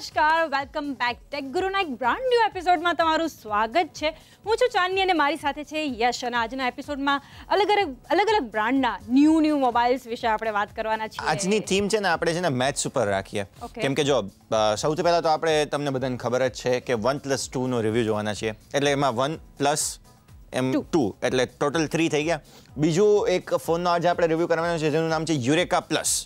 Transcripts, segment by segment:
નમસ્કાર, welcome back tech ગુરુના એક બ્રાન્ડ ન્યૂ એપિસોડમાં તમારું સ્વાગત છે. હું છું ચાંદની અને મારી સાથે છે યશ. અને આજના એપિસોડમાં અલગ અલગ બ્રાન્ડના ન્યૂ મોબાઈલ્સ વિશે આપણે વાત કરવાના છીએ. આજની થીમ છે ને આપણે છે ને મેથ્સ ઉપર રાખીએ. કેમ કે જો સૌથી પહેલા તો આપણે તમને બધાને ખબર જ છે કે OnePlus 2 નો રિવ્યૂ જોવાના છીએ. એટલે એમાં OnePlus M2 એટલે ટોટલ 3 થઈ ગયા. બીજું એક ફોનનો આજે આપણે રિવ્યૂ કરવાનો છે જેનું નામ છે Eureka Plus.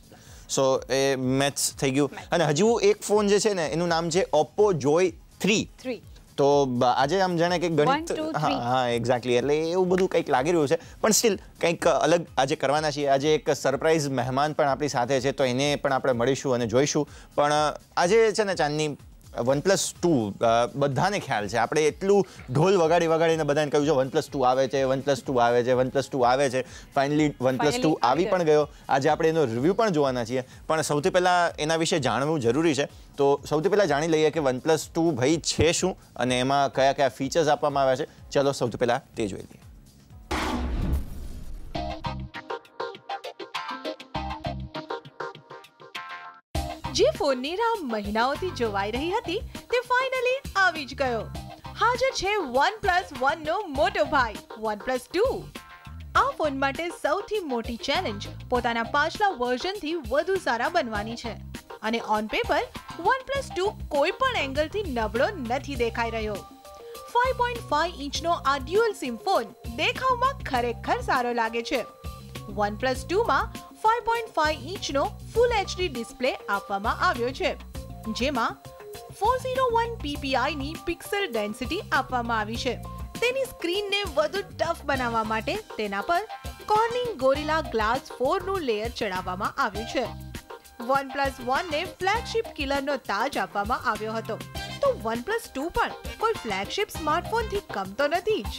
સો એ મેથ્સ થઈ ગયું. અને હજુ એક ફોન જે છે ને એનું નામ છે Oppo Joy 3. તો આજે આમ જાણે કે ગણિત હા એક્ઝેક્ટલી એટલે એવું બધું કંઈક લાગી રહ્યું છે. પણ સ્ટીલ કંઈક અલગ આજે કરવાના છીએ. આજે એક સરપ્રાઈઝ મહેમાન પણ આપણી સાથે છે તો એને પણ આપણે મળીશું અને જોઈશું. પણ આજે છે ને ચાંદની OnePlus 2 બધાને ખ્યાલ છે. આપણે એટલું ઢોલ વગાડીને બધાને કહ્યું છે OnePlus 2 આવે છે, OnePlus 2 આવે છે, OnePlus 2 આવે છે. ફાઇનલી OnePlus 2 આવી પણ ગયો. આજે આપણે એનો રિવ્યૂ પણ જોવાના છીએ. પણ સૌથી પહેલાં એના વિશે જાણવું જરૂરી છે. તો સૌથી પહેલાં જાણી લઈએ કે OnePlus 2 ભાઈ છે શું અને એમાં કયા કયા ફીચર્સ આપવામાં આવ્યા છે. ચલો સૌથી પહેલાં તે જોઈ લઈએ. જે ફોનની રાહ મહિનાઓથી જોવાઈ રહી હતી તે ફાઇનલી આવી જ ગયો. હાજર છે OnePlus 1 નો મોટો ભાઈ OnePlus 2. આ ફોન માટે સૌથી મોટી ચેલેન્જ પોતાના પાછલા વર્ઝનથી વધુ સારા બનવાની છે. અને ઓન પેપર OnePlus 2 કોઈ પણ એંગલથી નબળો નથી દેખાઈ રહ્યો. 5.5 ઇંચનો આ ડ્યુઅલ સિમ ફોન દેખાવમાં ખરેખર સારો લાગે છે. OnePlus 2માં 5.5 ઇંચનો ફૂલ HD ડિસ્પ્લે આપવામાં આવ્યો છે, જેમાં 401 ppi ની પિક્સેલ ડેન્સિટી આપવામાં આવી છે. તેની સ્ક્રીનને વધુ ટફ બનાવવા માટે તેના પર કોર્નિંગ ગોરિલા ગ્લાસ 4 નું લેયર ચડાવવામાં આવ્યું છે. OnePlus 1 ને ફ્લેગશિપ કિલરનો તાજ આપવામાં આવ્યો હતો, તો OnePlus 2 પણ કોઈ ફ્લેગશિપ સ્માર્ટફોનથી કમ તો નથી જ.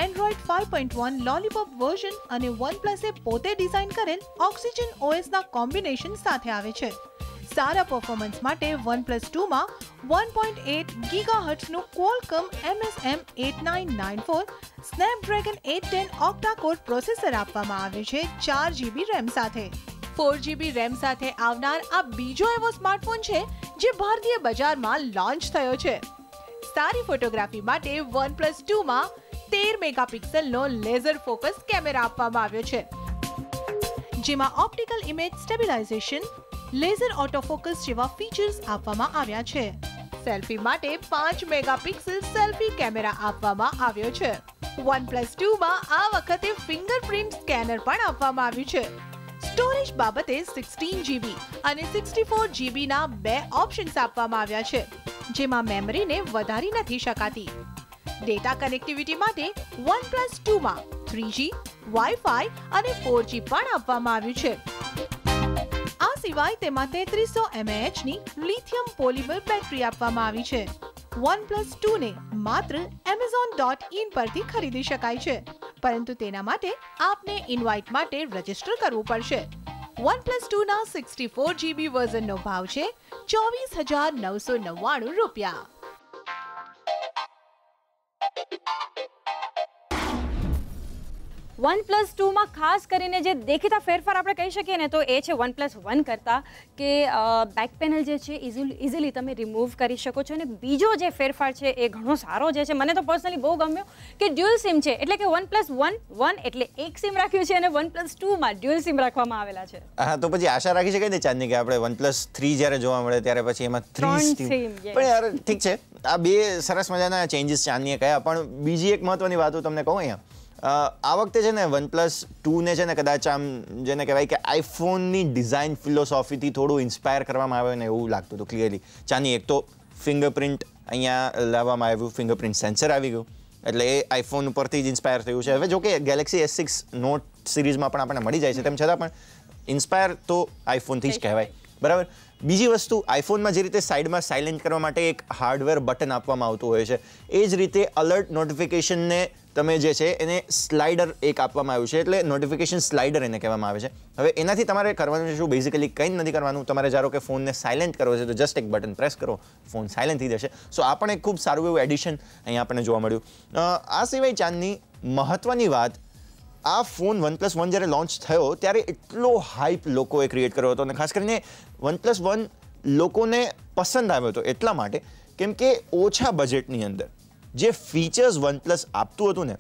Android 5.1 લોલીપોપ વર્ઝન અને OnePlus એ પોતે ડિઝાઇન કરેલ ઓક્સિજન OS ના કોમ્બિનેશન સાથે આવે છે. સારા પરફોર્મન્સ માટે OnePlus 2માં 1.8 GHz નું Qualcomm MSM 8994 Snapdragon 810 octa-core processor આપવામાં આવ્યું છે 4GB RAM સાથે. 4GB RAM સાથે આવનાર આ બીજો એવો સ્માર્ટફોન છે જે ભારતીય બજારમાં લોન્ચ થયો છે. સારી ફોટોગ્રાફી માટે OnePlus 2માં 13 મેગાપિક્સલનો લેઝર ફોકસ કેમેરા આપવામાં આવ્યો છે, જેમાં ઓપ્ટિકલ ઇમેજ સ્ટેબિલાઇઝેશન, લેઝર ઓટોફોકસ જેવા ફીચર્સ આપવામાં આવ્યા છે. સેલ્ફી માટે 5 મેગાપિક્સલ સેલ્ફી કેમેરા આપવામાં આવ્યો છે. OnePlus 2માં આ વખતે ફિંગરપ્રિન્ટ સ્કેનર પણ આપવામાં આવ્યું છે. સ્ટોરેજ બાબતે 16GB અને 64GB ના 2 ઓપ્શન્સ આપવામાં આવ્યા છે, જેમાં મેમરીને વધારી નથી શકાતી. ડેટા કનેક્ટિવિટી માટે OnePlus 2માં 3G, Wi-Fi અને 4G પણ આપવામાં આવ્યું છે. આ સિવાય તેમાં 3300 mAh ની લિથિયમ પોલિમર બેટરી આપવામાં આવી છે. OnePlus 2 ને માત્ર Amazon.in પરથી ખરીદી શકાય છે, પરંતુ તેના માટે આપને ઇનવાઇટ માટે રજીસ્ટર કરવું પડશે. OnePlus 2 ના 64GB વર્ઝનનો ભાવ છે ₹24,999. OnePlus 2માં ખાસ કરીને જે દેખીતા ફેરફાર આપણે કહી શકીએ ને તો એ છે OnePlus 1 કરતાં કે બેક પેનલ જે છે ઇઝીલી તમે રિમૂવ કરી શકો છો. અને બીજો જે ફેરફાર છે એ ઘણો સારો જે છે, મને તો પર્સનલી બહુ ગમ્યો કે ડ્યુઅલ સિમ છે. એટલે કે OnePlus 1 એટલે એક સિમ રાખ્યું છે અને OnePlus 2માં ડ્યુઅલ સિમ રાખવામાં આવેલા છે. હા, તો પછી આશા રાખી શકાય ને ચાંદની કે આપણે OnePlus 3 જ્યારે જોવા મળે ત્યારે પછી એમાં 3 સિમ. પણ યાર ઠીક છે, આ બે સરસ મજાના ચેન્જીસ ચાંદનીએ કયા. પણ બીજી એક મહત્વની વાત હું તમને કહું અહીંયા, આ વખતે છે ને OnePlus 2 ને છે ને કદાચ આમ જેને કહેવાય કે આઈફોનની ડિઝાઇન ફિલોસોફીથી થોડું ઇન્સ્પાયર કરવામાં આવ્યું ને એવું લાગતું હતું ક્લિયરલી. ચાની એક તો ફિંગરપ્રિન્ટ અહીંયા લાવવામાં આવ્યું, ફિંગરપ્રિન્ટ સેન્સર આવી ગયું, એટલે એ આઈફોન ઉપરથી જ ઇન્સ્પાયર થયું છે. હવે જો કે Galaxy S6 નોટ સિરીઝમાં પણ આપણને મળી જાય છે, તેમ છતાં પણ ઇન્સ્પાયર તો આઈફોનથી જ કહેવાય, બરાબર. બીજી વસ્તુ, આઈફોનમાં જે રીતે સાઇડમાં સાયલેન્ટ કરવા માટે એક હાર્ડવેર બટન આપવામાં આવતું હોય છે, એ જ રીતે અલર્ટ નોટિફિકેશનને તમે જે છે એને સ્લાઇડર એક આપવામાં આવ્યું છે, એટલે નોટિફિકેશન સ્લાઇડર એને કહેવામાં આવે છે. હવે એનાથી તમારે કરવાનું છે શું? બેઝિકલી કંઈ જ નથી કરવાનું. તમારે ધારો કે ફોનને સાયલેન્ટ કરવો છે તો જસ્ટ એક બટન પ્રેસ કરો, ફોન સાયલેન્ટ થઈ જશે. સો આ પણ એક ખૂબ સારું એવું એડિશન અહીંયા આપણને જોવા મળ્યું. આ સિવાય ચાંદની મહત્વની વાત, આ ફોન OnePlus 1 જ્યારે લોન્ચ થયો ત્યારે એટલો હાઇપ લોકોએ ક્રિએટ કર્યો હતો અને ખાસ કરીને OnePlus 1 લોકોને પસંદ આવ્યો હતો એટલા માટે કેમ કે ઓછા બજેટની અંદર જે ફીચર્સ OnePlus આપતું હતું ને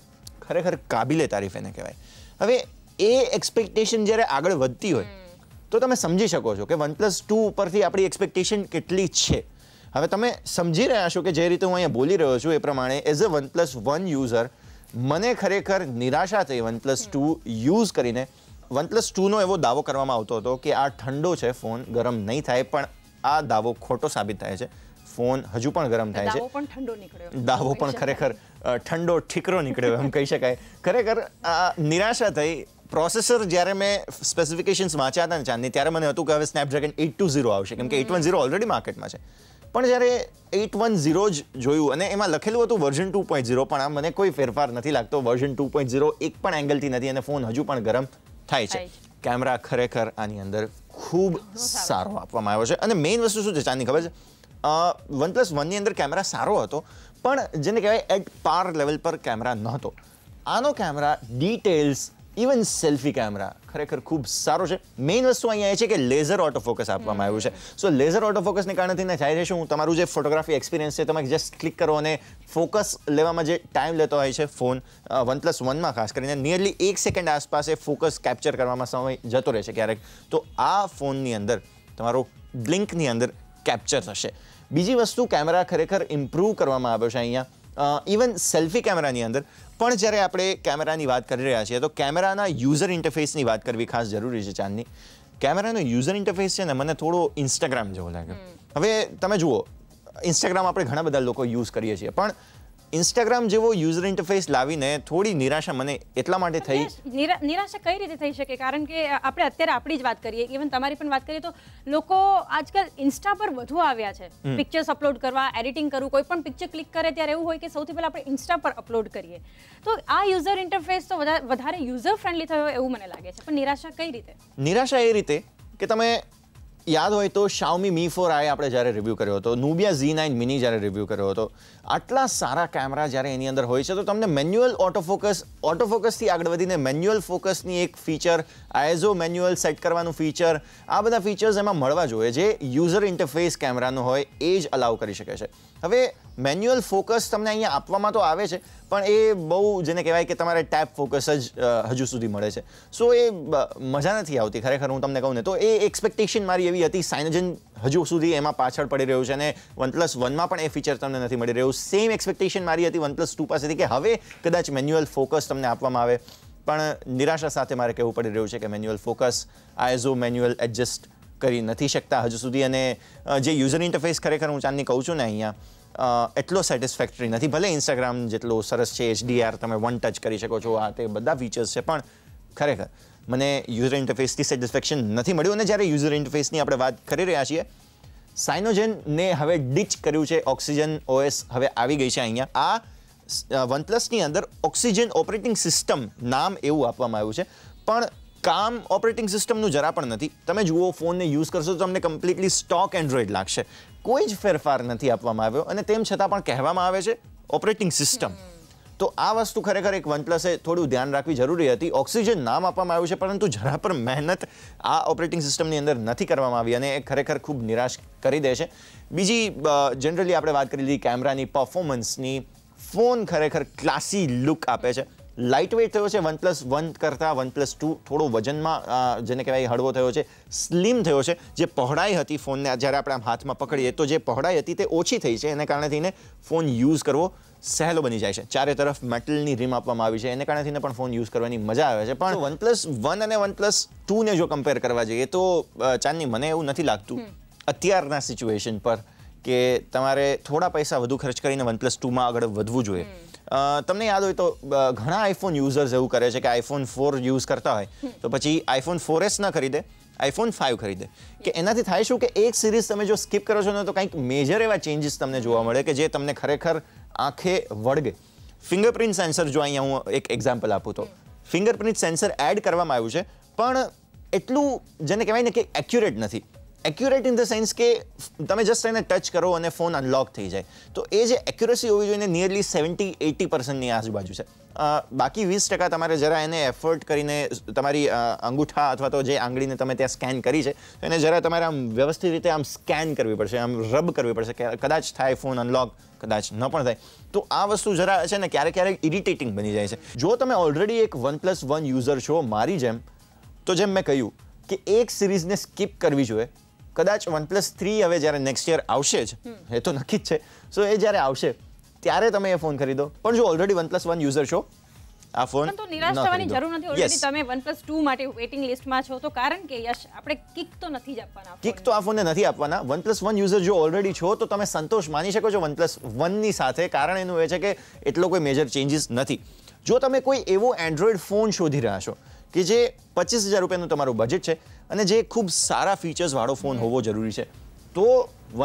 ખરેખર કાબિલે તારીફ એને કહેવાય. હવે એ એક્સપેક્ટેશન જ્યારે આગળ વધતી હોય તો તમે સમજી શકો છો કે OnePlus 2 ઉપરથી આપણી એક્સપેક્ટેશન કેટલી છે. હવે તમે સમજી રહ્યા છો કે જે રીતે હું અહીંયા બોલી રહ્યો છું એ પ્રમાણે એઝ અ OnePlus 1 યુઝર મને ખરેખર નિરાશા થઈ OnePlus 2 યુઝ કરીને. OnePlus 2નો એવો દાવો કરવામાં આવતો હતો કે આ ઠંડો છે, ફોન ગરમ નહીં થાય, પણ આ દાવો ખોટો સાબિત થાય છે. ફોન હજુ પણ ગરમ થાય છે, દાવો પણ ખરેખર ઠંડો ઠીકરો નીકળ્યો એમ કહી શકાય. ખરેખર નિરાશા થઈ. પ્રોસેસર જ્યારે મેં સ્પેસિફિકેશન્સ વાંચ્યા હતા ને ચાંદની ત્યારે મને હતું કે હવે સ્નેપડ્રેગન 820 આવશે કેમ કે 810 ઓલરેડી માર્કેટમાં છે. પણ જ્યારે 810 જ જોયું અને એમાં લખેલું હતું વર્ઝન 2.0, પણ આ મને કોઈ ફેરફાર નથી લાગતો. વર્ઝન 2.0 એક પણ એંગલથી નથી અને ફોન હજુ પણ ગરમ થાય છે. કેમેરા ખરેખર આની અંદર ખૂબ સારો આપવામાં આવ્યો છે અને મેઇન વસ્તુ શું છે ચાંદની ખબર છે? OnePlus 1 ની અંદર કેમેરા સારો હતો પણ જેને કહેવાય એટ પાર લેવલ પર કેમેરા નહોતો. આનો camera details even selfie camera ખરેખર ખૂબ સારો છે. મેઇન વસ્તુ અહીંયા એ છે કે લેઝર ઓટો ફોકસ આપવામાં આવ્યું છે. સો લેઝર ઓટો ફોકસને કારણે થાય છે શું, તમારું જે ફોટોગ્રાફી એક્સપિરિયન્સ છે તમે જસ્ટ ક્લિક કરો અને ફોકસ લેવામાં જે ટાઈમ લેતો હોય છે ફોન OnePlus 1માં ખાસ કરીને નિયરલી 1 સેકન્ડ આસપાસ એ ફોકસ કેપ્ચર કરવામાં સમય જતો રહે છે ક્યારેક. તો આ ફોનની અંદર તમારો બ્લિંકની અંદર કેપ્ચર થશે. બીજી વસ્તુ કેમેરા ખરેખર ઇમ્પ્રૂવ કરવામાં આવ્યો છે અહીંયા. ઇવન સેલ્ફી કેમેરાની અંદર પણ જ્યારે આપણે કેમેરાની વાત કરી રહ્યા છીએ તો કેમેરાના યુઝર ઇન્ટરફેસની વાત કરવી ખાસ જરૂરી છે ચાંદની. કેમેરાનો યુઝર ઇન્ટરફેસ છે ને મને થોડો ઇન્સ્ટાગ્રામ જેવો લાગે. હવે તમે જુઓ, ઇન્સ્ટાગ્રામ આપણે ઘણા બધા લોકો યુઝ કરીએ છીએ પણ ઇન્સ્ટાગ્રામ જેવો યુઝર ઇન્ટરફેસ લાવીને થોડી નિરાશા મને એટલા માટે થઈ. નિરાશા કઈ રીતે થઈ શકે? કારણ કે આપણે અત્યારે આપણી જ વાત કરીએ, ઇવન તમારી પણ વાત કરીએ તો લોકો આજકાલ ઇન્સ્ટા પર વધુ આવ્યા છે પિક્ચર્સ અપલોડ કરવા, એડિટિંગ કરવું. કોઈ પણ પિક્ચર ક્લિક કરે ત્યારે એવું હોય કે સૌથી પહેલા આપણે ઇન્સ્ટા પર અપલોડ કરીએ. તો આ યુઝર ઇન્ટરફેસ તો વધારે યુઝર ફ્રેન્ડલી થયો એવું મને લાગે છે. પણ નિરાશા કઈ રીતે? નિરાશા એ રીતે કે તમે યાદ હોય તો Xiaomi Mi 4i આપણે જ્યારે રિવ્યૂ કર્યો હતો, Nubia Z9 Mini જ્યારે રિવ્યૂ કર્યો હતો, આટલા સારા કેમેરા જ્યારે એની અંદર હોય છે તો તમને મેન્યુઅલ ઓટોફોકસથી આગળ વધીને મેન્યુઅલ ફોકસની એક ફીચર, ISO મેન્યુઅલ સેટ કરવાનું ફીચર, આ બધા ફીચર્સ એમાં મળવા જોઈએ જે યુઝર ઇન્ટરફેસ કેમેરાનો હોય એ જ અલાઉ કરી શકે છે. હવે મેન્યુઅલ ફોકસ તમને અહીંયા આપવામાં તો આવે છે પણ એ બહુ જેને કહેવાય કે તમારે ટેપ ફોકસ જ હજુ સુધી મળે છે. સો એ મજા નથી આવતી ખરેખર હું તમને કહું ને તો. એ એક્સપેક્ટેશન મારી એવી હતી. સાયનોજન હજુ સુધી એમાં પાછળ પડી રહ્યું છે અને OnePlus 1માં પણ એ ફીચર તમને નથી મળી રહ્યું. સેમ એક્સપેક્ટેશન મારી હતી OnePlus 2 પાસેથી કે હવે કદાચ મેન્યુઅલ ફોકસ તમને આપવામાં આવે, પણ નિરાશા સાથે મારે કહેવું પડી રહ્યું છે કે manual focus, ISO manual adjust કરી નથી શકતા હજુ સુધી. અને જે યુઝર ઇન્ટરફેસ ખરેખર હું ચાંદની કહું છું ને અહીંયા એટલો સેટિસ્ફેક્ટરી નથી. ભલે ઇન્સ્ટાગ્રામ જેટલો સરસ છે, HDR તમે વન ટચ કરી શકો છો, આ તે બધા ફીચર્સ છે, પણ ખરેખર મને યુઝર ઇન્ટરફેસથી સેટિસ્ફેક્શન નથી મળ્યું. અને જ્યારે યુઝર ઇન્ટરફેસની આપણે વાત કરી રહ્યા છીએ, સાયનોજેનને હવે ડિચ કર્યું છે. ઓક્સિજન OS હવે આવી ગઈ છે અહીંયા. આ OnePlusની અંદર ઓક્સિજન ઓપરેટિંગ સિસ્ટમ નામ એવું આપવામાં આવ્યું છે પણ કામ ઓપરેટિંગ સિસ્ટમનું જરા પણ નથી. તમે જુઓ ફોનને યુઝ કરશો તો તમને કમ્પ્લીટલી સ્ટોક એન્ડ્રોઇડ લાગશે. કોઈ જ ફેરફાર નથી આપવામાં આવ્યો અને તેમ છતાં પણ કહેવામાં આવે છે ઓપરેટિંગ સિસ્ટમ. તો આ વસ્તુ ખરેખર એક OnePlusએ થોડું ધ્યાન રાખવી જરૂરી હતી. ઓક્સિજન નામ આપવામાં આવ્યું છે પરંતુ જરા પણ મહેનત આ ઓપરેટિંગ સિસ્ટમની અંદર નથી કરવામાં આવી અને એ ખરેખર ખૂબ નિરાશ કરી દે છે. બીજી જનરલી આપણે વાત કરી લીધી કેમેરાની પરફોર્મન્સની. ફોન ખરેખર ક્લાસી લુક આપે છે. લાઇટ વેઇટ થયો છે OnePlus 1 કરતાં. OnePlus 2 થોડો વજનમાં જેને કહેવાય હળવો થયો છે, સ્લિમ થયો છે. જે પહોળાઈ હતી ફોનને જ્યારે આપણે આમ હાથમાં પકડીએ તો જે પહોળાઈ હતી તે ઓછી થઈ છે. એને કારણે થઈને ફોન યુઝ કરવો સહેલો બની જાય છે. ચારે તરફ મેટલની રીમ આપવામાં આવી છે, એને કારણે થઈને પણ ફોન યુઝ કરવાની મજા આવે છે. પણ OnePlus 1 અને OnePlus 2 ને જો કમ્પેર કરવા જઈએ તો ચાંદની મને એવું નથી લાગતું અત્યારના સિચ્યુએશન પર કે તમારે થોડા પૈસા વધુ ખર્ચ કરીને OnePlus 2માં આગળ વધવું જોઈએ. તમને યાદ હોય તો ઘણા આઈફોન યુઝર્સ એવું કરે છે કે iPhone 4 યુઝ કરતા હોય તો પછી iPhone 4S ન ખરીદે, iPhone 5 ખરીદે. કે એનાથી થાય શું કે એક સિરીઝ તમે જો સ્કીપ કરો છો ને તો કંઈક મેજર એવા ચેન્જીસ તમને જોવા મળે કે જે તમને ખરેખર આંખે વળગે. ફિંગરપ્રિન્ટ સેન્સર જો અહીંયા હું એક એક્ઝામ્પલ આપું તો ફિંગરપ્રિન્ટ સેન્સર એડ કરવામાં આવ્યું છે પણ એટલું જેને કહેવાય ને કે એક્યુરેટ નથી. એક્યુરેટ ઇન ધ સેન્સ કે તમે જસ્ટ એને ટચ કરો અને ફોન અનલોક થઈ જાય. તો એ જે એક્યુરેસી હોવી જોઈએ નિયરલી 70-80%ની આજુબાજુ છે. બાકી 20% તમારે જરા એને એફર્ટ કરીને તમારી અંગૂઠા અથવા તો જે આંગળીને તમે ત્યાં સ્કેન કરી છે એને જરા તમારે આમ વ્યવસ્થિત રીતે આમ સ્કેન કરવી પડશે, આમ રબ કરવી પડશે કે કદાચ થાય ફોન અનલોક, કદાચ ન પણ થાય. તો આ વસ્તુ જરા છે ને ક્યારેક ઇરિટેટિંગ બની જાય છે. જો તમે ઓલરેડી એક OnePlus 1 યુઝર છો મારી જેમ, તો જેમ મેં કહ્યું કે એક સિરીઝને સ્કીપ કરવી જોઈએ. કદાચ OnePlus 3 હવે જ્યારે નેક્સ્ટ યર આવશે જ, એ તો નક્કી જ છે, સો એ જ્યારે આવશે ત્યારે તમે એ ફોન ખરીદો. પણ જો ઓલરેડી OnePlus 1 યુઝર છો, આ ફોન તો નિરાશ થવાની જરૂર નથી. ઓલરેડી તમે OnePlus 2 માટે વેઇટિંગ લિસ્ટમાં છો, તો કારણ કે યશ આપણે કિક તો નથી જ આપવાના. કિક તો આ ફોનને નથી આપવાના. OnePlus 1 યુઝર જો ઓલરેડી છો તો તમે સંતોષ માની શકો છો OnePlus 1 ની સાથે. કારણ એનું એ છે કે એટલો કોઈ મેજર ચેન્જીસ નથી. જો તમે કોઈ એવો એન્ડ્રોઈડ ફોન શોધી રહ્યા છો કે જે 25,000 રૂપિયાનું તમારું બજેટ છે અને જે ખૂબ સારા ફીચર્સવાળો ફોન હોવો જરૂરી છે, તો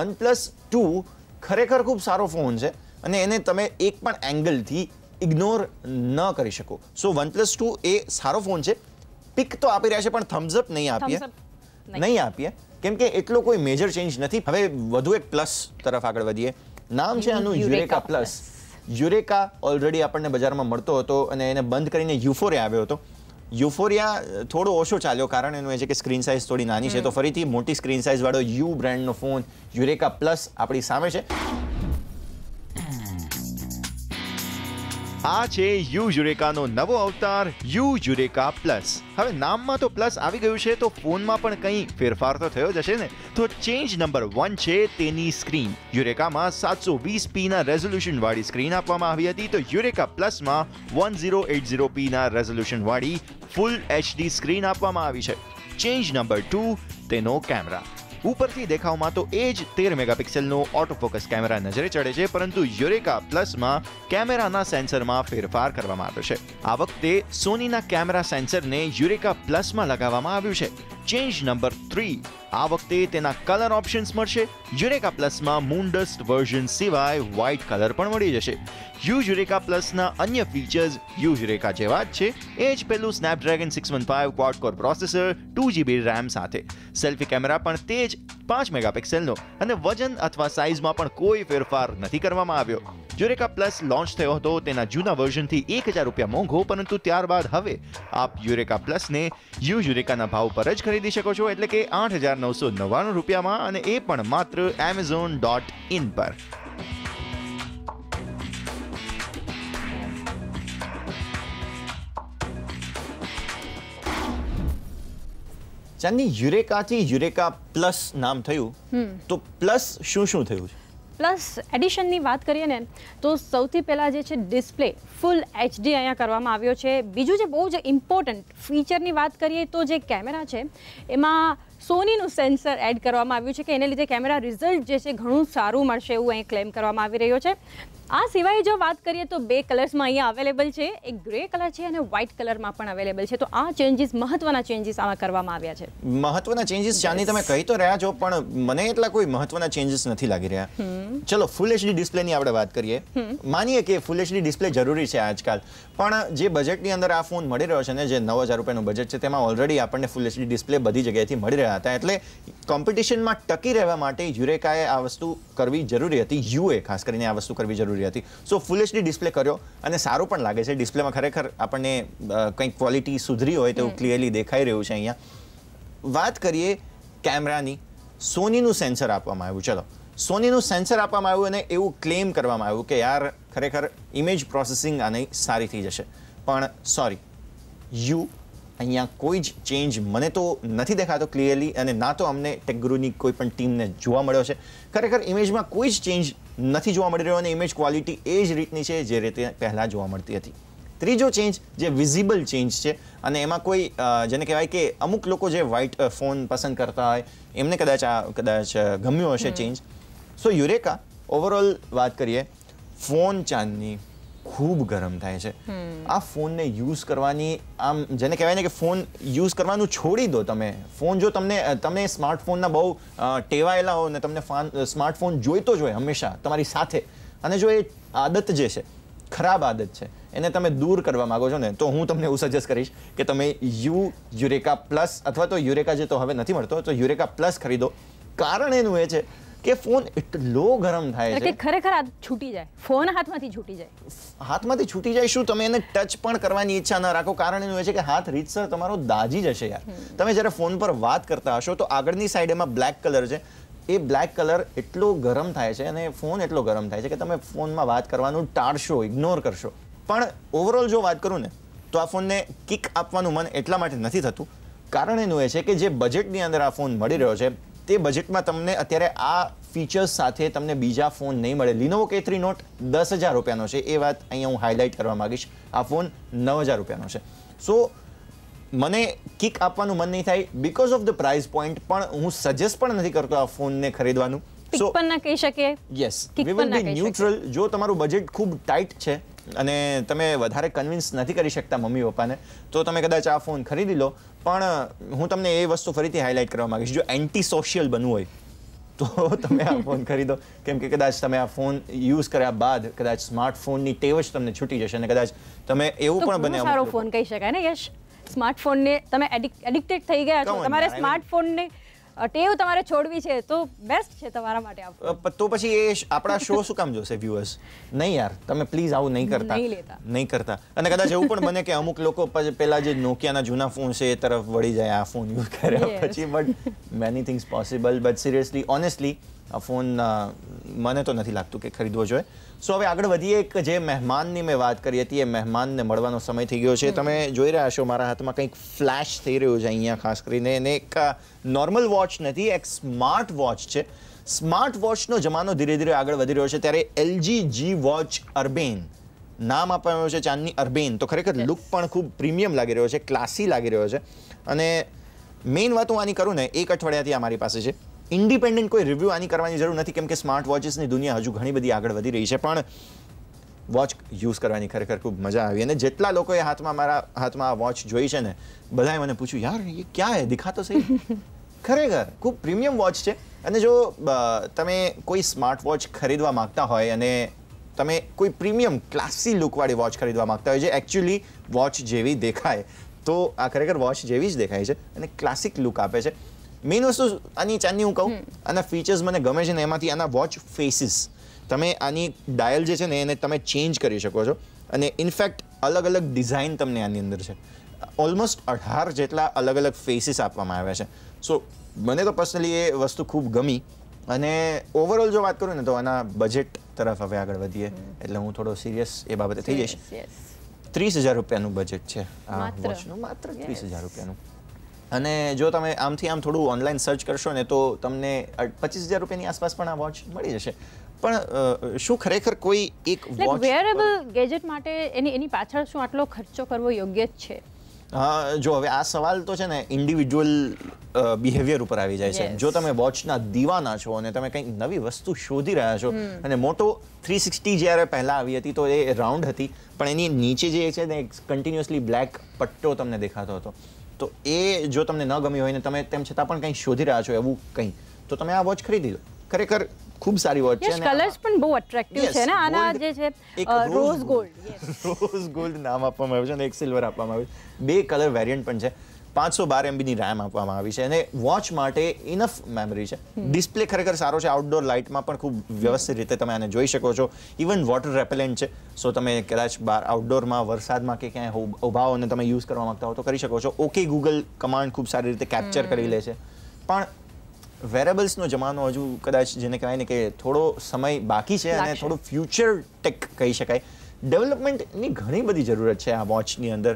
OnePlus 2 ખરેખર ખૂબ સારો ફોન છે અને એને તમે એક પણ એંગલથી ઇગ્નોર ન કરી શકો. સો OnePlus 2 એ સારો ફોન છે. પિક તો આપી રહ્યા છે પણ થમ્સ અપ નહીં આપીએ કેમ કે એટલો કોઈ મેજર ચેન્જ નથી. હવે વધુ એક પ્લસ તરફ આગળ વધીએ. નામ છે આનું યુરેકા પ્લસ. યુરેકા ઓલરેડી આપણને બજારમાં મળતો હતો અને એને બંધ કરીને યુફોરિયા આવ્યો હતો. યુફોરિયા થોડો ઓછો ચાલ્યો, કારણ એનું એ છે કે સ્ક્રીન સાઇઝ થોડી નાની છે. તો ફરીથી મોટી સ્ક્રીન સાઇઝવાળો યુ બ્રાન્ડનો ફોન યુરેકા પ્લસ આપણી સામે છે. આ છે યુ યુરેકાનો નવો અવતાર યુ યુરેકા પ્લસ. હવે નામમાં તો પ્લસ આવી ગયું છે તો ફોનમાં પણ કંઈ ફેરફાર તો થયો જ હશે ને. તો ચેન્જ નંબર 1 છે તેની સ્ક્રીન. યુરેકામાં 720p ના રેઝોલ્યુશન વાળી સ્ક્રીન આપવામાં આવી હતી, તો યુરેકા પ્લસમાં 1080p ના રેઝોલ્યુશન વાળી ફૂલ HD સ્ક્રીન આપવામાં આવી છે. ચેન્જ નંબર 2 તેનો કેમેરા. ઉપરથી દેખાવમાં તો એ જ 13 મેગાપિક્સેલનો ઓટો ફોકસ કેમેરા નજરે ચડે છે, પરંતુ યુરેકા પ્લસમાં કેમેરાના સેન્સરમાં ફેરફાર કરવામાં આવ્યો છે. આ વખતે સોનીના કેમેરા સેન્સરને યુરેકા પ્લસમાં લગાવવામાં આવ્યું છે. ચેન્જ નંબર 3, આ વખતે તેના કલર ઓપ્શન્સ મળશે. યુરેકા પ્લસમાં મૂનડસ્ટ વર્ઝન સિવાય વ્હાઇટ કલર પણ મળી જશે. યુ યુરેકા પ્લસના અન્ય ફીચર્સ યુ યુરેકા જેવા જ છે. એ જ પેલું Snapdragon 615 Quad core processor, 2GB RAM સાથે. સેલ્ફી કેમેરા પણ તે જ 5 મેગાપિક્સેલનો અને વજન અથવા સાઇઝમાં પણ કોઈ ફેરફાર નથી કરવામાં આવ્યો. યુરેકા પ્લસ લોન્ચ થયો હતો તેના જૂના વર્ઝનથી 1000 રૂપિયા મોંઘો, પરંતુ ત્યારબાદ હવે આપ યુરેકા પ્લસને યુ યુરેકાના ભાવ પર જ ખરીદી શકો છો, એટલે કે 8,999 રૂપિયામાં, અને એ પણ માત્ર amazon.in પર. ચાંદની, યુરેકાથી યુરેકા પ્લસ નામ થયું, તો પ્લસ શું થયું છે? પ્લસ એડિશનની વાત કરીએ ને તો સૌથી પહેલાં જે છે ડિસ્પ્લે ફૂલ HD અહીંયા કરવામાં આવ્યો છે. બીજું જે બહુ જ ઇમ્પોર્ટન્ટ ફીચરની વાત કરીએ તો જે કેમેરા છે એમાં સોનીનું સેન્સર એડ કરવામાં આવ્યું છે કે એને લીધે કેમેરા રિઝલ્ટ જે છે ઘણું સારું મળશે એવું અહીં ક્લેમ કરવામાં આવી રહ્યો છે. આ સિવાય જો વાત કરીએ તો 2 કલર્સમાં અહીંયા અવેલેબલ છે. એક ગ્રે કલર છે અને વ્હાઇટ કલરમાં પણ અવેલેબલ છે. તો આ ચેન્જીસ, મહત્વના ચેન્જીસ આમાં કરવામાં આવ્યા છે. મહત્વના ચેન્જીસ ચાંદી તમે કહી તો રહ્યા છો, પણ મને એટલા કોઈ મહત્વના ચેન્જીસ નથી લાગી રહ્યા. ચલો ફૂલ HD ડિસ્પ્લેની આપણે વાત કરીએ. માનીએ કે ફૂલ HD ડિસ્પ્લે જરૂરી છે આજકાલ, પણ જે બજેટની અંદર આ ફોન મળી રહ્યો છે ને, જે 9,000 રૂપિયાનું બજેટ છે, તેમાં ઓલરેડી આપણને ફૂલ HD ડિસ્પ્લે બધી જગ્યાએથી મળી રહ્યા હતા. એટલે કોમ્પિટિશનમાં ટકી રહેવા માટે યુરેકાએ આ વસ્તુ કરવી જરૂરી હતી. યુએ ખાસ કરીને આ વસ્તુ કરવી જરૂરી હતી. સો ફૂલ HD ડિસ્પ્લે કર્યો અને સારું પણ લાગે છે. ડિસ્પ્લેમાં ખરેખર આપણને કંઈક ક્વોલિટી સુધરી હોય તેવું ક્લિયરલી દેખાઈ રહ્યું છે અહીંયા. વાત કરીએ કેમેરાની. સોનીનું સેન્સર આપવામાં આવ્યું. ચલો, સોનીનું સેન્સર આપવામાં આવ્યું અને એવું ક્લેમ કરવામાં આવ્યું કે યાર ખરેખર ઇમેજ પ્રોસેસિંગ આની સારી થઈ જશે. પણ સોરી, અહીંયા કોઈ જ ચેન્જ મને તો નથી દેખાતો ક્લિયરલી, અને ના તો અમને ટેકગુરુની કોઈ પણ ટીમને જોવા મળ્યો છે. ખરેખર ઇમેજમાં કોઈ જ ચેન્જ નથી જોવા મળી રહ્યો અને ઇમેજ ક્વોલિટી એ જ રીતની છે જે રીતે પહેલાં જોવા મળતી હતી. ત્રીજો ચેન્જ જે વિઝિબલ ચેન્જ છે, અને એમાં કોઈ જેને કહેવાય કે અમુક લોકો જે વ્હાઇટ ફોન પસંદ કરતા હોય એમને કદાચ ગમ્યો હશે ચેન્જ. સો યુરેકા ઓવરઓલ વાત કરીએ, ફોન ચાંદની ખૂબ ગરમ થાય છે. આ ફોનને યુઝ કરવાની, આમ જેને કહેવાય ને કે ફોન યુઝ કરવાનું છોડી દો તમે. ફોન જો તમે સ્માર્ટફોનના બહુ ટેવાયેલા હો ને તમને સ્માર્ટફોન જોઈતો જ હોય હંમેશા તમારી સાથે, અને જો એ આદત જે છે, ખરાબ આદત છે, એને તમે દૂર કરવા માંગો છો ને, તો હું તમને એવું સજેસ્ટ કરીશ કે તમે યુરેકા પ્લસ અથવા તો યુરેકા જે તો હવે નથી મળતો, તો યુરેકા પ્લસ ખરીદો. કારણ એનું એ છે કે ફોન એટલો ગરમ થાય છે કે ખરેખર આ છૂટી જાય, ફોન હાથમાંથી છૂટી જાય. હાથમાંથી છૂટી જાય શું, તમે એને ટચ પણ કરવાની ઈચ્છા ન રાખો. કારણ એનું એ છે કે હાથ રીતસર તમારો દાજી જશે યાર. તમે જ્યારે ફોન પર વાત કરતા હશો તો આગળની સાઈડ એમાં બ્લેક કલર છે, એ બ્લેક કલર એટલો ગરમ થાય છે અને ફોન એટલો ગરમ થાય છે કે તમે ફોનમાં વાત કરવાનું ટાળશો, ઇગ્નોર કરશો. પણ ઓવરઓલ જો વાત કરું ને તો આ ફોનને કિક આપવાનું મન એટલા માટે નથી થતું. કારણ એનું એ છે કે જે બજેટની અંદર આ ફોન મળી રહ્યો છે તે બજેટમાં તમને અત્યારે આ ફીચર્સ સાથે તમને બીજા ફોન નહીં મળે. Lenovo K3 Note 10,000 રૂપિયાનો છે, એ વાત અહીંયા હું હાઇલાઇટ કરવા માંગીશ. આ ફોન 9,000 રૂપિયાનો છે. સો મને કિક આપવાનું મન નહીં થાય because of the price point, પણ હું સજેસ્ટ પણ નથી કરતો આ ફોનને ખરીદવાનું. સો પણ ના કહી શકીએ, yes, we will be neutral. જો તમારું બજેટ ખૂબ ટાઈટ છે અને તમે વધારે કન્વિન્સ નથી કરી શકતા મમ્મી પપ્પાને, તો તમે કદાચ આ ફોન ખરીદી લો. પણ હું તમને એ વસ્તુ ફરીથી હાઇલાઇટ કરવા માંગીશ, જો એન્ટી સોશિયલ બનવું હોય તો તમે આ ફોન ખરીદો. કેમ કે કદાચ તમે આ ફોન યુઝ કર્યા બાદ કદાચ સ્માર્ટફોનની ટેવ જ તમને છૂટી જશે અને કદાચ તમે એવું પણ બને. સારો ફોન કહી શકાય ને યશ, સ્માર્ટફોનને તમે એડિક્ટેડ થઈ ગયા છો, તમારે સ્માર્ટફોનને ટેવ તમારે છોડવી છે તો બેસ્ટ છે તમારા માટે. તો પછી એ આપણા શો શું કામ જોશે વ્યુઅર્સ? નહીં યાર, તમે પ્લીઝ આવું નહીં કરતા. અને કદાચ એવું પણ બને કે અમુક લોકો પેલા જે નોકિયાના જૂના ફોન છે એ તરફ વળી જાય આ ફોન યુઝ કર્યા પછી. But many things possible. But seriously, honestly આ ફોન મને તો નથી લાગતું કે ખરીદવો જોઈએ. સો હવે આગળ વધીએ. એક જે મહેમાનની મેં વાત કરી હતી એ મહેમાનને મળવાનો સમય થઈ ગયો છે. તમે જોઈ રહ્યા છો મારા હાથમાં કંઈક ફ્લેશ થઈ રહ્યું છે અહીંયા ખાસ કરીને. અને એક નોર્મલ વોચ નથી, એક સ્માર્ટ વોચ છે. સ્માર્ટ વોચનો જમાનો ધીરે ધીરે આગળ વધી રહ્યો છે ત્યારે LG G Watch Urbane નામ આપવામાં આવ્યું છે, ચાંદની અર્બેન. તો ખરેખર લુક પણ ખૂબ પ્રીમિયમ લાગી રહ્યો છે, ક્લાસી લાગી રહ્યો છે. અને મેઇન વાત હું આની કરું ને, એક અઠવાડિયાથી અમારી પાસે છે. ઇન્ડિપેન્ડન્ટ કોઈ રિવ્યૂ આની કરવાની જરૂર નથી કેમ કે સ્માર્ટ વોચીસની દુનિયા હજુ ઘણી બધી આગળ વધી રહી છે. પણ વોચ યુઝ કરવાની ખરેખર ખૂબ મજા આવી. અને જેટલા લોકોએ મારા હાથમાં આ વોચ જોઈ છે ને, બધાએ મને પૂછ્યું યાર એ ક્યાં હે, દિખાતો સહી. ખરેખર ખૂબ પ્રીમિયમ વોચ છે. અને જો તમે કોઈ સ્માર્ટ વોચ ખરીદવા માંગતા હોય અને તમે કોઈ પ્રીમિયમ ક્લાસી લુકવાળી વોચ ખરીદવા માંગતા હોય જે એકચ્યુઅલી વોચ જેવી દેખાય, તો આ ખરેખર વોચ જેવી જ દેખાય છે અને ક્લાસિક લુક આપે છે. મેઇન વસ્તુ આની ચાંદની હું કહું, આના ફીચર્સ મને ગમે છે ને એમાંથી આના વોચ ફેસીસ, તમે આની ડાયલ જે છે ને એને તમે ચેન્જ કરી શકો છો. અને ઇનફેક્ટ અલગ અલગ ડિઝાઇન તમને આની અંદર છે. ઓલમોસ્ટ 18 જેટલા અલગ અલગ ફેસીસ આપવામાં આવ્યા છે. સો મને તો પર્સનલી એ વસ્તુ ખૂબ ગમી. અને ઓવરઓલ જો વાત કરું ને તો આના બજેટ તરફ હવે આગળ વધીએ એટલે હું થોડો સિરિયસ એ બાબતે થઈ જઈશ. 30,000 રૂપિયાનું બજેટ છે આ વોચનું, માત્ર 30,000 રૂપિયાનું. અને જો તમે આમથી આમ થોડું ઓનલાઈન સર્ચ કરશો ને તો તમને 25,000 રૂપિયાની આસપાસ પણ આ વોચ મળી જશે. પણ શું ખરેખર કોઈ એક વોચ વેરેબલ ગેજેટ માટે એની પાછળ શું આટલો ખર્ચો કરવો યોગ્ય જ છે? જો હવે આ સવાલ તો છે ને ઇન્ડિવિજ્યુઅલ બિહેવિયર ઉપર આવી જાય છે. જો તમે વોચના દીવાના છો અને તમે કંઈક નવી વસ્તુ શોધી રહ્યા છો, અને મોટો 360 જ્યારે પહેલા આવી હતી તો એ રાઉન્ડ હતી, પણ એની નીચે જે છે ને કન્ટિન્યુઅસલી બ્લેક પટ્ટો તમને દેખાતો હતો, તો એ જો તમને ન ગમી હોય ને તમે તેમ છતાં પણ કંઈ શોધી રહ્યા છો એવું કંઈ, તો તમે આ વોચ ખરીદી લો. ખરેખર ખૂબ સારી વોચ છે. કલર્સ પણ બહુ એટ્રેક્ટિવ છે ને આના, જે છે રોઝ ગોલ્ડ. રોઝ ગોલ્ડ નામ આપવામાં આવ્યું છે અને એક સિલ્વર આપવામાં આવ્યું છે. 2 કલર વેરિયન્ટ પણ છે. 512 MB ની RAM આપવામાં આવી છે અને વોચ માટે ઇનફ મેમરી છે. ડિસ્પ્લે ખરેખર સારો છે. આઉટડોર લાઇટમાં પણ ખૂબ વ્યવસ્થિત રીતે તમે આને જોઈ શકો છો. ઇવન વોટર રેપેલેન્ટ છે. સો તમે કદાચ બહાર આઉટડોરમાં વરસાદમાં કે ક્યાંય ઊભા હો અને તમે યુઝ કરવા માંગતા હો તો કરી શકો છો. ઓકે ગૂગલ કમાન્ડ ખૂબ સારી રીતે કેપ્ચર કરી લે છે. પણ વેરેબલ્સનો જમાનો હજુ કદાચ જેને કહેવાય ને કે થોડો સમય બાકી છે અને થોડું ફ્યુચર ટેક કહી શકાય. ડેવલપમેન્ટની ઘણી બધી જરૂરત છે આ વોચની અંદર,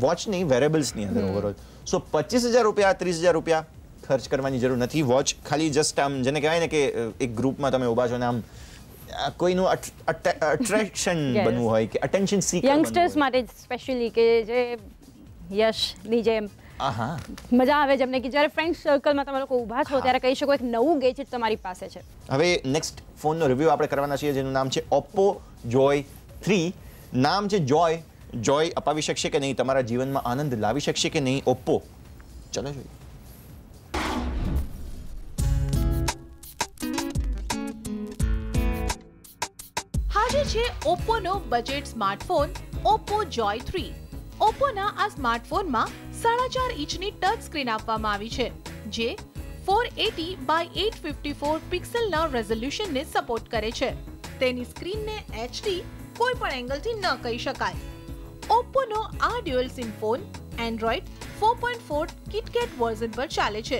વોચની વેરેબલ્સની અંદર ઓવરઓલ. સો 25,000 રૂપિયા 30,000 રૂપિયા ખર્ચ કરવાની જરૂર નથી. વોચ ખાલી જસ્ટ આમ જેને કહેવાય ને કે એક ગ્રુપમાં તમે ઊભા છો ને આમ કોઈનું અટ્રેક્શન બનવું હોય કે અટેન્શન સીકર યંગસ્ટર્સ માટે સ્પેશિયલી કે જે યશની જેમ મજા આવે જેમને કે જ્યારે ફ્રેન્ડ સર્કલમાં તમે લોકો ઊભા છો ત્યારે કહી શકો એક નવું ગેજેટ તમારી પાસે છે. હવે નેક્સ્ટ ફોનનો રિવ્યૂ આપણે કરવાના છીએ જેનું નામ છે Oppo Joy 3. નામ છે જોય અપાવી શકશે કે નહીં, તમારા જીવનમાં આનંદ લાવી શકશે કે નહીં ઓપ્પો? ચલો જોઈએ. હાજર છે ઓપ્પોનો બજેટ સ્માર્ટફોન Oppo Joy 3. ઓપ્પોના આ સ્માર્ટફોનમાં 4.5 ઇંચની ટચ સ્ક્રીન આપવામાં આવી છે જે 480x854 પિક્સેલના રેઝોલ્યુશનને સપોર્ટ કરે છે. તેની સ્ક્રીનને HD કોઈ પણ એંગલથી ન કહી શકાય. ઓપ્પોનો આ dual sim phone Android 4.4 KitKat version પર ચાલે છે,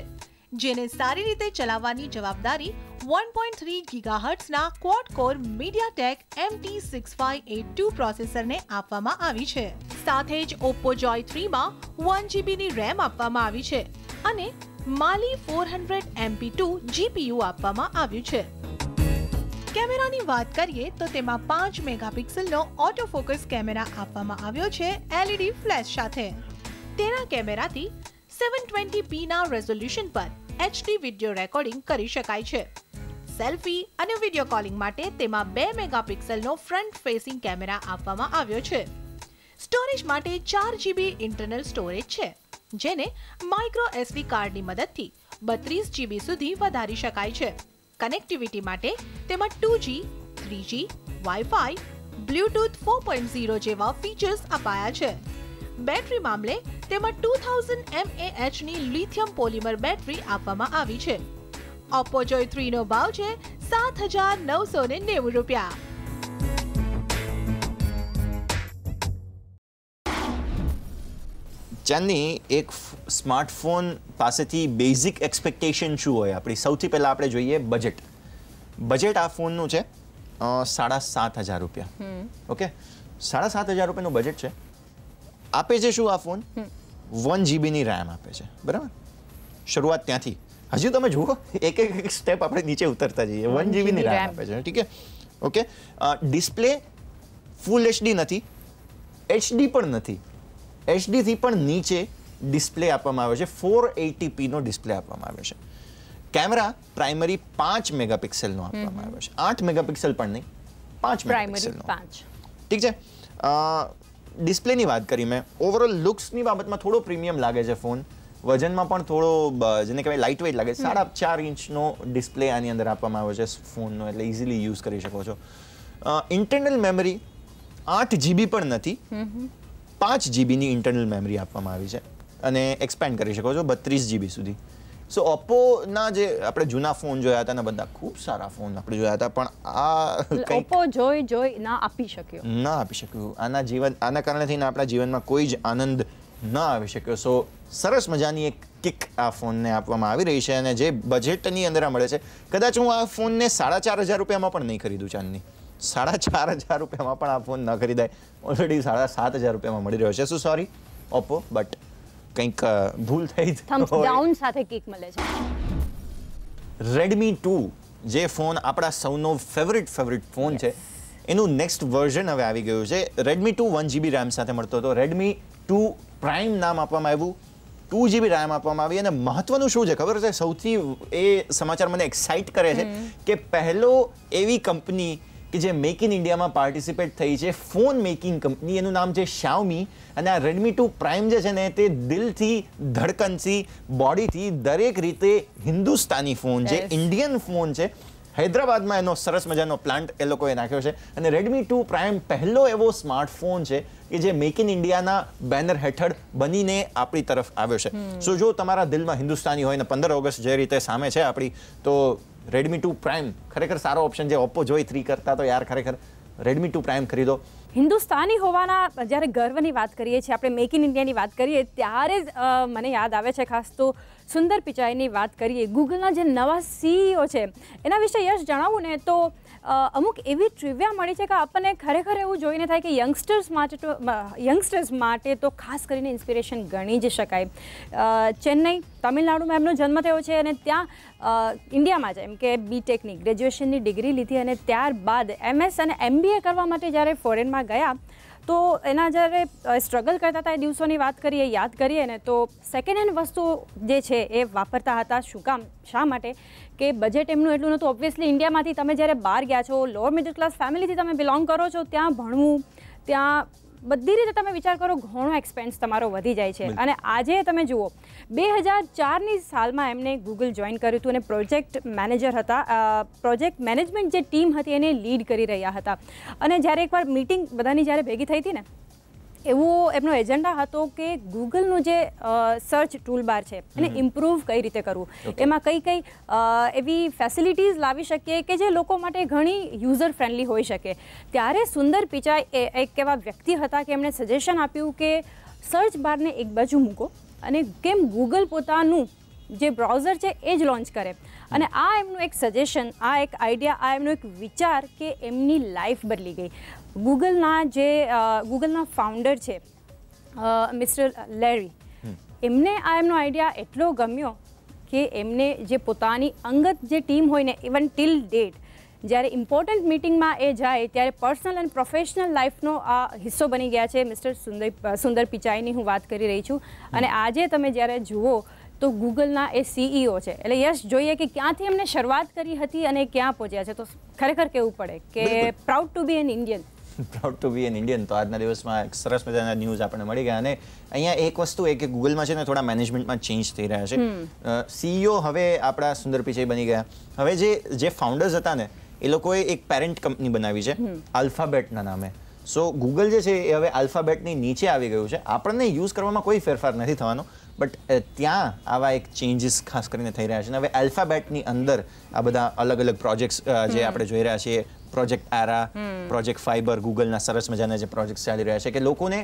જેને સારી રીતે ચલાવવાની જવાબદારી 1.3 ગીગાહર્ટ્ઝના ક્વોડ કોર MediaTek MT6582 પ્રોસેસરને આપવામાં આવી છે. સાથે જ Oppo Joy 3માં 1GBની RAM આપવામાં આવી છે અને Mali 400MP2 GPU આપવામાં આવ્યું છે. કેમેરાની વાત કરીએ તો તેમાં 5 મેગાપિક્સલનો ઓટો ફોકસ કેમેરા આપવામાં આવ્યો છે LED ફ્લેશ સાથે. તેના કેમેરાથી 720pના રેઝોલ્યુશન પર HD વિડિયો રેકોર્ડિંગ કરી શકાય છે. સેલ્ફી અને વિડિયો કોલિંગ માટે તેમાં 2 મેગાપિક્સલનો ફ્રન્ટ ફેસિંગ કેમેરા આપવામાં આવ્યો છે. સ્ટોરેજ માટે 4GB ઇન્ટરનલ સ્ટોરેજ છે, જેને માઇક્રો SD કાર્ડની મદદથી 32GB સુધી વધારી શકાય છે. કનેક્ટિવિટી માટે તેમાં 2G, 3G, Wi-Fi, Bluetooth 4.0 જેવા ફીચર્સ અપાયા છે. બેટરી મામલે તેમાં 2000 mAhની લિથિયમ પોલિમર બેટરી આપવામાં આવી છે. Oppo Joy 3નો ભાવ છે ₹7,990. ચાંદની, એક સ્માર્ટફોન પાસેથી બેઝિક એક્સપેક્ટેશન શું હોય આપણી? સૌથી પહેલાં આપણે જોઈએ બજેટ. બજેટ આ ફોનનું છે ₹7,500. ઓકે, ₹7,500નું બજેટ છે. આપે છે શું આ ફોન? 1GBની RAM આપે છે, બરાબર? શરૂઆત ત્યાંથી. હજુ તમે જુઓ, એક એક સ્ટેપ આપણે નીચે ઉતરતા જઈએ. 1GBની RAM આપે છે, ઠીક છે? ઓકે, ડિસ્પ્લે ફૂલ HD નથી, HD પણ નથી, HDથી પણ નીચે ડિસ્પ્લે આપવામાં આવે છે. 480pનો ડિસ્પ્લે આપવામાં આવે છે. કેમેરા પ્રાઇમરી 5 મેગાપિક્સેલનો આપવામાં આવ્યો છે. 8 મેગાપિક્સેલ પણ નહીં, 5 મેગાપિક્સેલનો. ઠીક છે. ડિસ્પ્લેની વાત કરી મેં. ઓવરઓલ લુક્સની બાબતમાં થોડો પ્રીમિયમ લાગે છે ફોન. વજનમાં પણ થોડો જેને કહેવાય લાઇટ વેઇટ લાગે છે. 4.5 ઇંચનો ડિસ્પ્લે આની અંદર આપવામાં આવ્યો છે ફોનનો, એટલે ઇઝીલી યુઝ કરી શકો છો. ઇન્ટરનલ મેમરી 8GB પણ નથી, 5GBની ઇન્ટરનલ મેમરી આપવામાં આવી છે અને એક્સપેન્ડ કરી શકો છો 32GB સુધી. સો ઓપ્પોના જે આપણે જૂના ફોન જોયા હતા ને બધા ખૂબ સારા ફોન આપણે જોયા હતા, પણ આ ઓપ્પો જોઈ ના આપી શક્યું. આના કારણે થઈને આપણા જીવનમાં કોઈ જ આનંદ ન આવી શક્યો. સો સરસ મજાની એક કિક આ ફોનને આપવામાં આવી રહી છે અને જે બજેટની અંદર મળે છે. કદાચ હું આ ફોનને ₹4,500 પણ નહીં ખરીદું ચાંદની. ₹4,500 પણ આ ફોન ન ખરીદાય. ઓલરેડી ₹7,500 મળી રહ્યો છે. શું સોરી ઓપ્પો, બટ કંઈક ભૂલ થઈ થમ્સ ડાઉન સાથે કિક મળે છે. Redmi 2 જે ફોન આપણા સૌનો ફેવરિટ ફોન છે, એનું નેક્સ્ટ વર્ઝન હવે આવી ગયું છે. Redmi 2 1GB RAM સાથે મળતો હતો. Redmi 2 Prime નામ આપવામાં આવ્યું, 2GB RAM આપવામાં આવી. અને મહત્વનું શું છે ખબર છે? સૌથી એ સમાચાર મને એક્સાઇટ કરે છે કે પહેલો એવી કંપની કે જે મેક ઇન ઇન્ડિયામાં પાર્ટિસિપેટ થઈ છે, ફોન મેકિંગ કંપની, એનું નામ છે Xiaomi. અને આ Redmi 2 Prime જે છે ને, તે દિલથી, ધડકનથી, બોડીથી દરેક રીતે હિન્દુસ્તાની ફોન છે, ઇન્ડિયન ફોન છે. હૈદરાબાદમાં એનો સરસ મજાનો પ્લાન્ટ એ લોકોએ નાખ્યો છે અને Redmi 2 Prime પહેલો એવો સ્માર્ટફોન છે કે જે મેક ઇન ઇન્ડિયાના બેનર હેઠળ બનીને આપણી તરફ આવ્યો છે. સો જો તમારા દિલમાં હિન્દુસ્તાની હોય ને 15 ઓગસ્ટ જે રીતે સામે છે આપણી, તો Redmi 2 Prime ખરેખર સારો ઓપ્શન છે. Oppo Joy 3 કરતા તો યાર ખરેખર Redmi 2 Prime ખરીદો. હિન્દુસ્તાની હોવાના જ્યારે ગર્વની વાત કરીએ છીએ, આપણે મેક ઇન ઇન્ડિયાની વાત કરીએ, ત્યારે જ મને યાદ આવે છે ખાસ તો સુંદર પિચાઈની વાત કરીએ. ગૂગલના જે નવા CEO છે એના વિશે યશ જણાવું ને તો અમુક એવી ટ્રિવિયા મળી છે કે આપણને ખરેખર એવું જોઈને થાય કે યંગસ્ટર્સ માટે તો ખાસ કરીને ઇન્સ્પિરેશન ગણી જ શકાય. ચેન્નઈ, તમિલનાડુમાં એમનો જન્મ થયો છે અને ત્યાં ઇન્ડિયામાં જ એમ કે બીટેકની ગ્રેજ્યુએશનની ડિગ્રી લીધી અને ત્યારબાદ MS અને MBA કરવા માટે જ્યારે ફોરેનમાં ગયા તો એના જ્યારે સ્ટ્રગલ કરતા હતા એ દિવસોની વાત કરીએ, યાદ કરીએ ને, તો સેકન્ડ હેન્ડ વસ્તુ જે છે એ વાપરતા હતા. શું કામ, શા માટે? કે બજેટ એમનું એટલું નહોતું. ઓબ્વિયસલી ઇન્ડિયામાંથી તમે જ્યારે બહાર ગયા છો, લોઅર મિડલ ક્લાસ ફેમિલીથી તમે બિલોંગ કરો છો, ત્યાં ભણવું, ત્યાં બધી રીતે તમે વિચાર કરો ઘણો એક્સપેન્સ તમારો વધી જાય છે. અને આજે તમે જુઓ 2004ની સાલમાં એમને ગૂગલ જોઈન કર્યું હતું અને પ્રોજેક્ટ મેનેજર હતા. પ્રોજેક્ટ મેનેજમેન્ટ જે ટીમ હતી એને લીડ કરી રહ્યા હતા. અને જ્યારે એકવાર મીટિંગ બધાની જ્યારે ભેગી થઈ હતી ને, એવો એમનો એજન્ડા હતો કે ગૂગલનું જે સર્ચ ટૂલબાર છે એને ઇમ્પ્રૂવ કઈ રીતે કરવું, એમાં કઈ કઈ એવી ફેસિલિટીઝ લાવી શકીએ કે જે લોકો માટે ઘણી યુઝર ફ્રેન્ડલી હોઈ શકે. ત્યારે સુંદર પિચાઈ એક એવા વ્યક્તિ હતા કે એમણે સજેશન આપ્યું કે સર્ચ બારને એક બાજુ મૂકો અને કેમ ગૂગલ પોતાનું જે બ્રાઉઝર છે એ જ લોન્ચ કરે. અને આ એમનું એક સજેશન, આ એક આઈડિયા, આ એમનો એક વિચાર કે એમની લાઈફ બદલી ગઈ. ગૂગલના ફાઉન્ડર છે મિસ્ટર લેરી, એમને આ એમનો આઈડિયા એટલો ગમ્યો કે એમને જે પોતાની અંગત જે ટીમ હોય ને, ઇવન ટિલ ડેટ જ્યારે ઇમ્પોર્ટન્ટ મિટિંગમાં એ જાય ત્યારે પર્સનલ અને પ્રોફેશનલ લાઈફનો આ હિસ્સો બની ગયા છે. મિસ્ટર સુંદર પિચાઈની હું વાત કરી રહી છું. અને આજે તમે જ્યારે જુઓ તો ગૂગલના એ CEO છે. એટલે યસ, જોઈએ કે ક્યાંથી એમને શરૂઆત કરી હતી અને ક્યાં પહોંચ્યા છે. તો ખરેખર કહેવું પડે કે proud to be an Indian. Proud to be an Indian. તો આજના દિવસમાં એક સરસ મજાના ન્યૂઝ આપણને મળી ગયા. અને અહીંયા એક વસ્તુ એ કે ગૂગલમાં છે ને થોડા મેનેજમેન્ટમાં ચેન્જ થઈ રહ્યા છે. CEO હવે આપણા સુંદર પિચાઈ બની ગયા. હવે જે ફાઉન્ડર્સ હતા ને એ લોકોએ એક પેરેન્ટ કંપની બનાવી છે આલ્ફાબેટના નામે. સો ગૂગલ જે છે એ હવે આલ્ફાબેટની નીચે આવી ગયું છે. આપણને યુઝ કરવામાં કોઈ ફેરફાર નથી થવાનો, બટ ત્યાં આવા એક ચેન્જીસ ખાસ કરીને થઈ રહ્યા છે. અને હવે આલ્ફાબેટની અંદર આ બધા અલગ અલગ પ્રોજેક્ટ્સ જે આપણે જોઈ રહ્યા છીએ, પ્રોજેક્ટ આરા, પ્રોજેક્ટ ફાઈબર, ગૂગલના સરસ મજાના જે પ્રોજેક્ટ્સ ચાલી રહ્યા છે કે લોકોને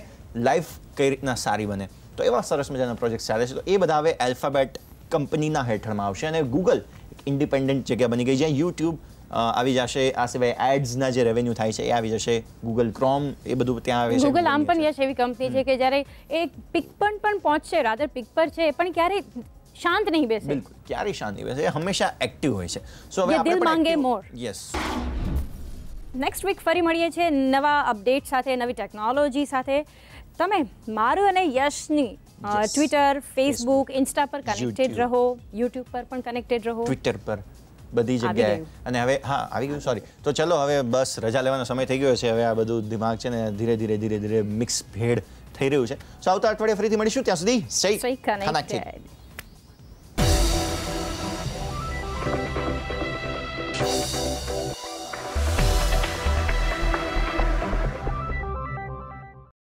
લાઈફ કઈ રીતના સારી બને, તો એવા સરસ મજાના પ્રોજેક્ટ્સ ચાલે છે. તો એ બધા હવે આલ્ફાબેટ કંપનીના હેઠળમાં આવશે. અને ગૂગલ એક ઇન્ડિપેન્ડન્ટ જગ્યા બની ગઈ જ્યાં યુટ્યુબ આવી જશે. આ સિવાય એડ્સના જે રેવન્યુ થાય છે એ આવી જશે. ગૂગલ ક્રોમ એ બધું ત્યાં આવે છે. ગૂગલ આમ પણ યશ એવી કંપની છે કે જ્યારે એ પીક પણ પહોંચશે, રાધર પીક પર છે, પણ ક્યારેય શાંત નહીં બેસે. બિલકુલ, ક્યારેય શાંત નહીં બેસે, હંમેશા એક્ટિવ હોય છે. સો હવે દિલ માંગે મોર. યસ. નેક્સ્ટ વીક ફરી મળીએ છીએ નવા અપડેટ સાથે, નવી ટેકનોલોજી સાથે. તમે મારું અને યશની ટ્વિટર, ફેસબુક, ઇન્સ્ટા પર કનેક્ટેડ રહો, યુટ્યુબ પર પણ કનેક્ટેડ રહો, ટ્વિટર પર બધી જગ્યાએ. અને હવે આવી ગયું, સોરી. તો ચલો હવે બસ રજા લેવાનો સમય થઈ ગયો છે. હવે આ બધું દિમાગ છે ને ધીરે ધીરે મિક્સ ભેડ થઈ રહ્યું છે. સો આવતા અઠવાડિયે ફરીથી મળીશું. ત્યાં સુધી સ્ટે કનેક્ટેડ.